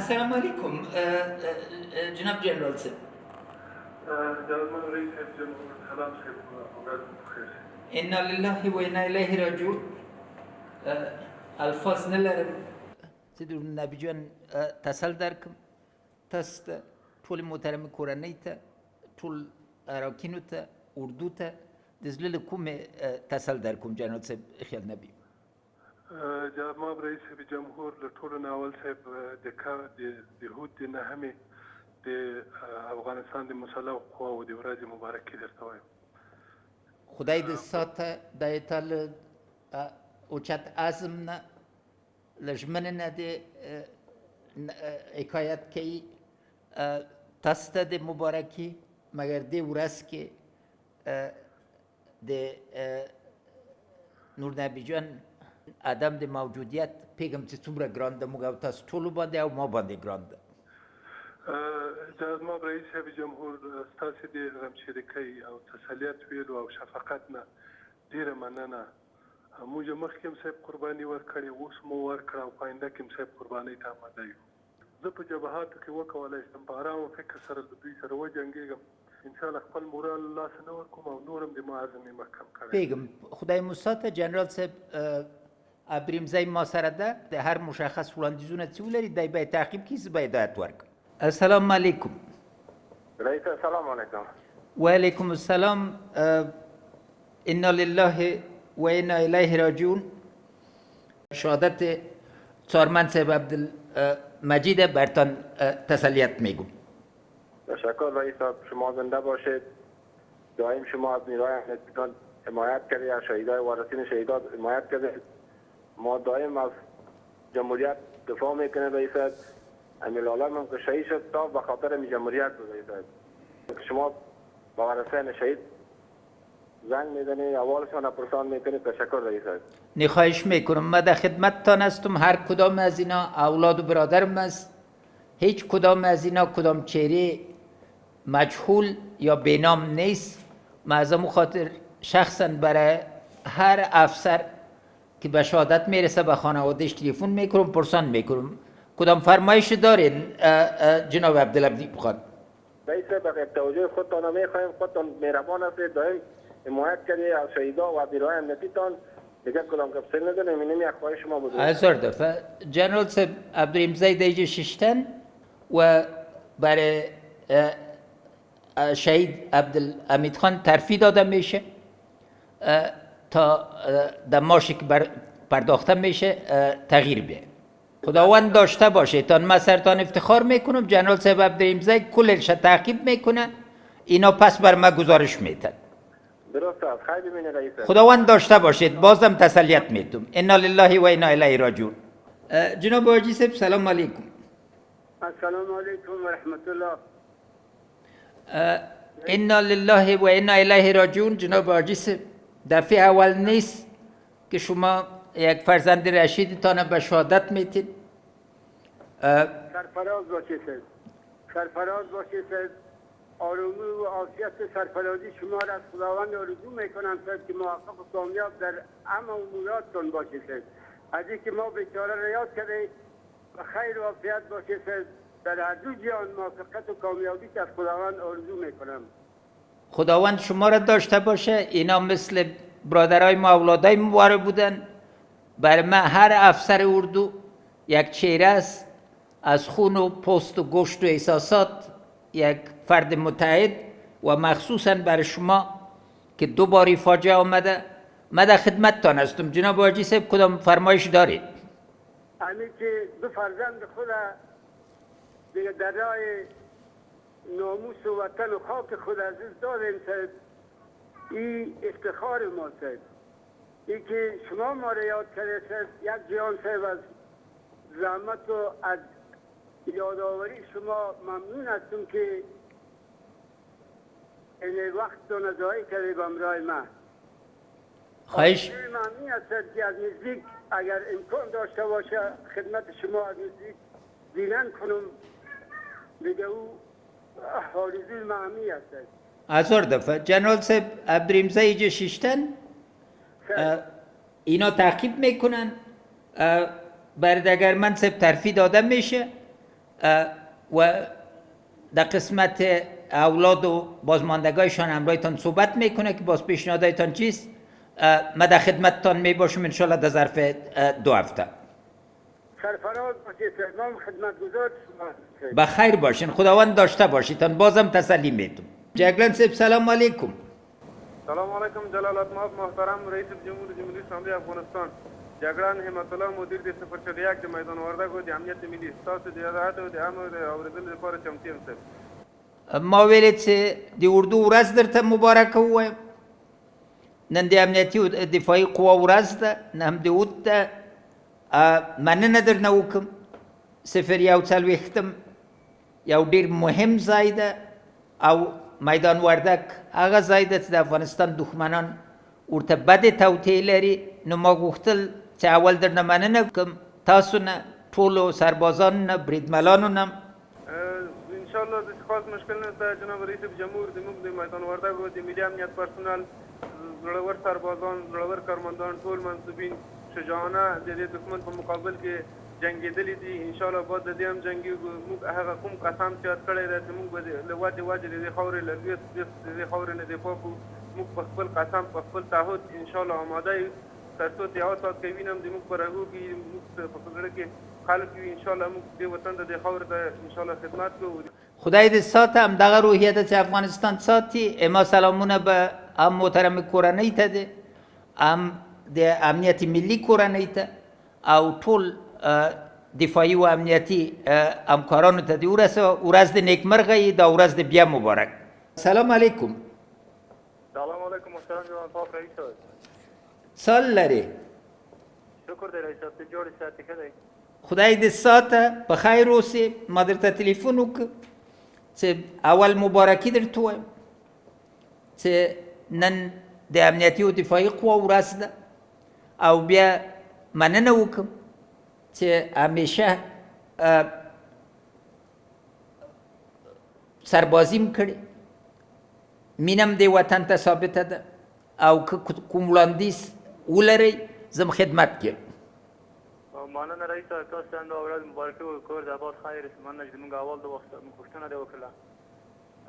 السلام علیکم جناب جنرال صاحب. جناب رئیس جمهور سلام صاحب بخیر. انا لله و انا الیه راجعون. الفاظ نلرم. تدور نبی جان تسل درکم تست طول محترم کورنی تا طول اراکینو تا اردو تا دزلل کوم تسل درکم جنرال صاحب خیال نبی. جناب رئیس جمهور لطول ناول صاحب د هود د نهمه د افغانستان د مسلح قوا و د ورځې مبارکي درته وایم. خدای د ساته د ایتال اوچت ازم نه لجمن نه د حکایت کی تست د مبارکی مگر د ورځ کې د نور نبی جان آدم د موجودیت پیغام چې څومره ګرانده موږ او تاسو ټول باندې او ما باندې ګرانده. جناب رئیس جمهور ستاسو د غمشریکۍ او تسلیت ویلو او شفقت نه ډیره مننه. موږ مخکې هم صاحب قرباني ورکړې، اوس مو ورکړه او پاینده کې هم صاحب قربانۍ ته آماده یو. زه په جبهاتو کې وکولی شم په ارامه فکر سره د دوی سره وجنګېږم، انشاءالله خپل مورال له لاسه نه ورکوم او نور هم د ما عزم یې محکم کړی. پیغام خدای موسی ته جنرال صاحب ابریمزی ما سره ده د هر مشخص وړاندیزونه چې ولري دی باید تعقیب کړي، زه به هدایت ورکړم. السلام علیکم. رئیس السلام علیکم. و علیکم السلام. انا لله و انا الیه راجعون. شهادت چارمن صاحب عبدالمجید برتان تسلیت میگم. تشکر رئیس صاحب، شما زنده باشید. دائم شما از نیروهای امنیتی حمایت کردید، از شهیدای وارثین شهیدان حمایت کردید. ما دائم از جمهوریت دفاع میکنیم رئیس صاحب. امیل عالم هم که شهید شد تا به خاطر می جمهوریت بود رئیس صاحب. شما با وارثین شهید زنگ میزنید، احوالشان را پرسان میکنید. تشکر رئیس صاحب. نخواهش میکنم. من در خدمتتان هستم. هر کدام از اینا اولاد و برادرم است. هیچ کدام از اینا کدام چهره مجهول یا بینام نیست. من از همون خاطر شخصا برای هر افسر که به شهادت میرسه به خانوادهش تلفن میکنم، پرسان میکنم. کدام فرمایش دارین جناب عبدالعبدی خان؟ رئیس صاحب توجه خودتان میخواهیم، خودتان مهربان هستید، دائم حمایت کردید از شهیدا و نیروهای امنیتیتان. دیگه کدام کپسل نداریم، این یک خواهش ما بود. هزار دفعه جنرال صاحب عبدالرحمزی دیگه ششتن و برای شهید عبدالحمید خان ترفیع داده میشه تا دماشی که پرداخته میشه تغییر بیه. خداوند داشته باشه. تان من سرتان افتخار میکنم. جنرال صاحب عبدالرحمزی کلش تعقیب میکنه، اینا پس بر ما گزارش میتن. درست است. خیلی ببینید رئیس صاحب. خداوند داشته باشید. بازم تسلیت میتم. انا لله و انا الیه راجعون. جناب حاجی صاحب سلام علیکم. السلام علیکم و رحمت الله. انا لله و انا الیه راجعون. جناب حاجی صاحب دفعه اول نیست که شما یک فرزند رشیدتان به شهادت میتید. سرفراز باشید صاحب. سرفراز باشید صاحب. آرومی و عافیت سرفرازی شما را از خداوند آرزو میکنم صاحب که موفق و کامیاب در همه اموراتتان باشید صاحب. از اینکه ما بیچاره را یاد کردید و خیر و عافیت باشید صاحب. در هر دو جهان موفقیت و کامیابی که از خداوند آرزو میکنم. خداوند شما را داشته باشه. اینا مثل برادرای ما اولادای ما بودن. برای من هر افسر اردو یک چهره است، از خون و پوست و گوشت و احساسات یک فرد متحد. و مخصوصا برای شما که دو باری فاجعه آمده. من در خدمتتان هستم. جناب حاجی صاحب کدام فرمایش دارید؟ همین که دو فرزند خود دیگه در راه ناموس و وطن و خاک خود عزیز داریم صاحب. این افتخار ما صاحب. این که شما ما را یاد کرده صاحب. یک جهان صاحب از زحمت و از یادآوری شما ممنون هستم که این وقت رو ندایی کرده به امرای من. خواهش ممنون هستم که از نزدیک اگر امکان داشته باشه خدمت شما از نزدیک دیدن کنم. دیگه او حالزی معنی هست. هزار دفعه جنرال صاحب عبدالرحمزی اینجا ششتن. اینا تعقیب میکنن. بردگرمند صاحب ترفیع داده میشه. و در قسمت اولاد و بازماندگایشان همراهتان صحبت میکنه که باز پیشنهادایتان چیست. من در خدمتتان می باشم انشالله در ظرف 2 هفته. سرفراز باشید، سلام خدمتگزار شما. بخیر باشین، خداوند داشته باشیدتان. بازم تسلی میتون. جگلن صاحب سلام علیکم. سلام علیکم جلالت محترم رئیس جمهوری اسلامی افغانستان جگران همت الله مدیر د 041 د میدان وردګو د امنیت ملي تاسو د اطاعت او د امر اوریدل لپاره چمتو یم صاحب. ما ویلید چې د اردو ورځ درته مبارک ووایم. نن د امنیتي او دفاعي قوا ورځ ده، نه هم د اود ده. مننه درنه وکړم. 041 یو ډېر مهم ځای ده او میدان وردک هغه ځای ده چې د افغانستان دښمنان ورته بدې توطیې لري. نو ما غوښتل چې اول درنه مننه وکړم، تاسو نه، ټولو سربازانو نه، بریدملانو نه. ان شاء الله د خاص مشکل نه جناب رئیس جمهور د موږ د میدان وردګو د ملي امنیت پرسونل زړور سربازان، زړور کارمندان، ټول منصوبین شجاعانه د دې دښمن په مقابل کې جنگیدلی دي. ان شاء الله بعد د دې هم جنگي موږ هغه کوم قسم چې یاد کړی دی چې موږ به له وجه د دې خاورې له دې خاورې نه دفاع کوو. موږ په خپل قسم، په خپل تعهد ان شاء الله آماده یو. تر څو د یو ساعت کې وینم د موږ په رګو کې موږ په زړه کې خلک وي. ان شاء الله موږ دې وطن ته د خاورې ته ان شاء الله خدمت کوو. خدای دې ساته همدغه روحیه ده چې افغانستان ساتي. اما سلامونه به هم محترم کورنۍ ته ده، هم د امنیت ملي کورنۍ ته او ټول دفاعي و امنیتي همکارانو ته دې ورسوه. ورځ د نیکمرغه دا ورځ د بیا مبارک. سلام علیکم. سلام علیکم محترم جناب پاک رئیس صاحب. سال لري. شکر دی رئیس صاحب، ته جوړ ساتي ښه دی. خدای دې ساته په خیر اوسې. ما درته تلیفون وکړ چې اول مبارکي درته وایم چې نن د امنیتي او دفاعي قوا ورځ ده او بیا مننه وکړم چې همیشه سربازیم کړې، مینم دې وطن ته ثابته ده او که کوم وړاندیز ولرئ زم خدمت کې. مننه رئیس صاحب، تاسو ته هم دا ورځ مبارکي او کور د آباد خیر مننه چې زموږ اول د وخت پوښتنه دې وکړله.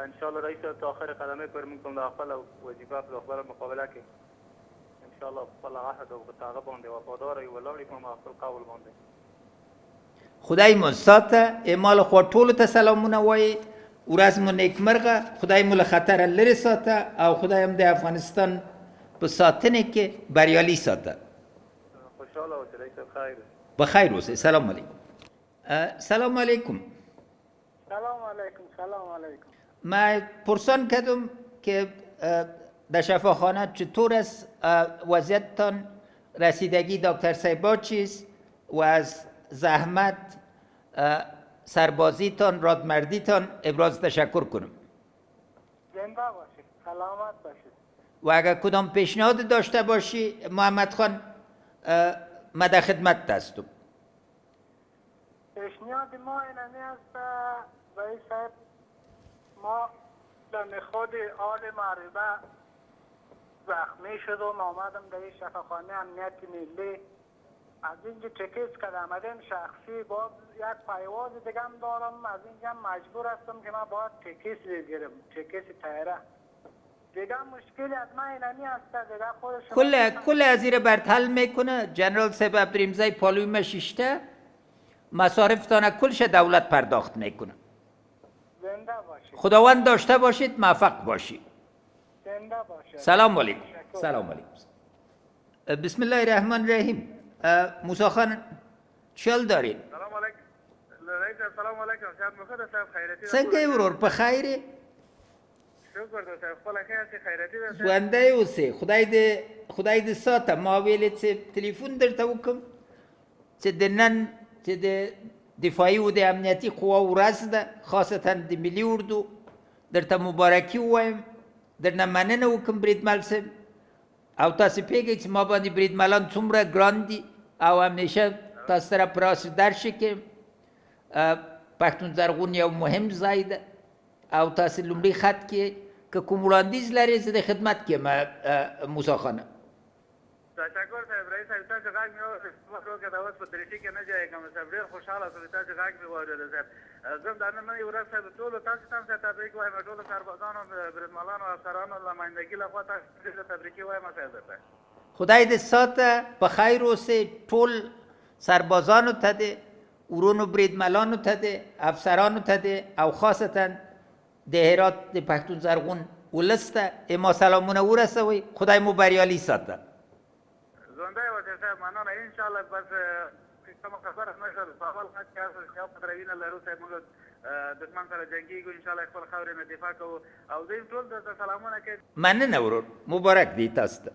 انشاءالله رئیس صاحب ته آخر قدمې پورې موږ هم د خپله وظیفه په خپله مقابله کې انشاءالله په خپل عهد او په هغه باندې وفاداره یو ولاړ یو په خپل قول باندې. خدای مو ساته. اما له خوا ټولو ته سلامونه وایي. ورځ مو نیکمرغه. خدای مو له خطره لرې ساته او خدای هم د افغانستان په ساتنې کې بریالي ساته. خوشحاله اوسئ رئیس صاحب. خیر بخیر اوسئ. سلام علیکم. سلام علیکم. سلام علیکم. سلام علیکم. من پرسان کردم که در شفاخانه چطور است وضعیتتان، رسیدگی دکتر صاحبا چیست و از زحمت سربازیتان، رادمردیتان ابراز تشکر کنم. زنده باشید، سلامت باشید. و اگر کدام پیشنهاد داشته باشی محمد خان من در خدمت هستم. پیشنهاد ما اینمی است رئیس صاحب، ما در نخود آل معربه زخمی شدم، آمدم در این شفاخانه امنیت ملی. از اینجا تکیس کرده آمدم شخصی، با یک پیواز دیگه هم دارم. از اینجا مجبور هستم که من باید تکیس بگیرم، تکیس تایره. دیگه مشکلی از من اینمی است دیگه خودش کل از زیر برطل میکنه. جنرال صاحب عبدالرحمزی پالوی مشیشته مصارفتان کلش دولت پرداخت میکنه. زنده باشید. خداوند داشته باشید، موفق باشید. زنده باشید. سلام علیکم. سلام علیکم. بسم الله الرحمن الرحیم. موسی خان چل دارین؟ سلام علیکم رئیس صاحب. سلام علیکم صاحب. مخدر صاحب خیرتی. څنګه ورور په خیره؟ شکر دی صاحب. خپل خیر سي خیرتی ده. ژوندی اوسې. خدای دې ساته. ما ویلې چې تلیفون درته وکړم چې د نن چې د دفاعي او د امنیتي قوا ورځ ده، خاصتا د ملي اردو، درته مبارکي ووایم، درنه مننه وکړم بریدمل صاحب. او تاسو پوهېږئ چې ما باندې بریدملان څومره ګران دي او همیشه تاسو سره په راس درشي کې پښتون زرغون یو مهم ځای ده او تاسو لومړي خط کې که کوم وړاندیز لرئ زه د خدمت کې یم موسی خانه. تشکر صاحب رئیس صاحب تاسو غږ مې واورېد که دا اوس په دریشي کې نه جای کوم صاحب ډېر خوشحاله شوم چې تاسو غږ مې واورېد صاحب زه هم دا نننۍ ورځ صاحب ټولو تاسو ته هم صاحب تبریک وایم ټولو سربازانو بریدمنانو او افسرانو له مایندګي لخوا تاسو ډېر تبریکي وایم صاحب درته خدای دې ساته په خیر اوسې ټول سربازانو ته دې ورونو بریدملانو ته دې افسرانو ته دې او خاصتا د هرات د پښتون زرغون ولس ته ما سلامونه ورسوئ خدای مو بریالي ساته ژوندی اوسئ صاحب مننه انشاءالله بس کومه خبره نشته په اول خط کې هسه چې په دروینه لرو صاحب موږ دښمن سره جنګېږو انشاءالله خپل خاورې نه دفاع کوو او دوی ټول درته سلامونه کوي مننه ورور مبارک دی تاسو ته